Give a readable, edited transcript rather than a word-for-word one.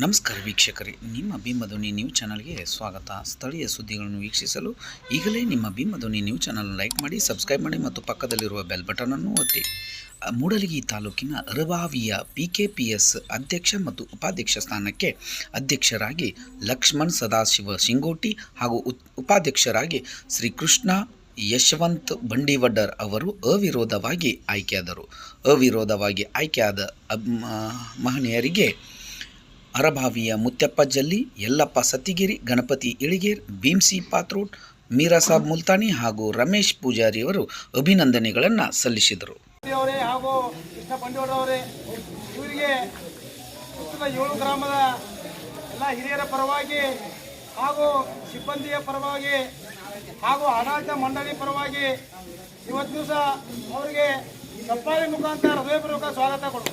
ನಮಸ್ಕಾರ ವೀಕ್ಷಕರೇ, ನಿಮ್ಮ ಭೀಮಧ್ವನಿ ನ್ಯೂಸ್ ಚಾನಲ್ಗೆ ಸ್ವಾಗತ. ಸ್ಥಳೀಯ ಸುದ್ದಿಗಳನ್ನು ವೀಕ್ಷಿಸಲು ಈಗಲೇ ನಿಮ್ಮ ಭೀಮಧ್ವನಿ ನ್ಯೂಸ್ ಚಾನಲ್ ಲೈಕ್ ಮಾಡಿ, ಸಬ್ಸ್ಕ್ರೈಬ್ ಮಾಡಿ ಮತ್ತು ಪಕ್ಕದಲ್ಲಿರುವ ಬೆಲ್ ಬಟನನ್ನು ಒತ್ತಿ. ಮೂಡಲಗಿ ತಾಲೂಕಿನ ಅರಭಾವಿಯ PKPS ಅಧ್ಯಕ್ಷ ಮತ್ತು ಉಪಾಧ್ಯಕ್ಷ ಸ್ಥಾನಕ್ಕೆ ಅಧ್ಯಕ್ಷರಾಗಿ ಲಕ್ಷ್ಮಣ್ ಸದಾಶಿವ ಶಿಂಗೋಟಿ ಹಾಗೂ ಉಪಾಧ್ಯಕ್ಷರಾಗಿ ಶ್ರೀಕೃಷ್ಣ ಯಶವಂತ್ ಬಂಡಿವಡ್ಡರ್ ಅವರು ಅವಿರೋಧವಾಗಿ ಆಯ್ಕೆಯಾದರು. ಅವಿರೋಧವಾಗಿ ಆಯ್ಕೆಯಾದ ಮಹನೀಯರಿಗೆ ಅರಭಾವಿಯ ಮುತ್ಯಪ್ಪ ಜಲ್ಲಿ, ಯಲ್ಲಪ್ಪ ಸತ್ತಿಗಿರಿ, ಗಣಪತಿ ಇಳಿಗೇರ್, ಭೀಮ್ಸಿ ಪಾತ್ರೋಡ್, ಮೀರಾಸಾಬ್ ಮುಲ್ತಾನಿ ಹಾಗೂ ರಮೇಶ್ ಪೂಜಾರಿಯವರು ಅಭಿನಂದನೆಗಳನ್ನು ಸಲ್ಲಿಸಿದರು. ಹಾಗೂ ಕೃಷ್ಣ ಬಂಡಿವಡ್ಡವರೇ, ಇವರಿಗೆ 7 ಗ್ರಾಮದ ಎಲ್ಲ ಹಿರಿಯರ ಪರವಾಗಿ ಹಾಗೂ ಸಿಬ್ಬಂದಿಯ ಪರವಾಗಿ ಹಾಗೂ ಆಡಳಿತ ಮಂಡಳಿ ಪರವಾಗಿ ಇವತ್ತು ದಿವಸ ಅವರಿಗೆ ಚಪ್ಪಾಳೆ ಮುಖಾಂತರ ಹೃದಯಪೂರ್ವಕ ಸ್ವಾಗತ ಕೊಡು.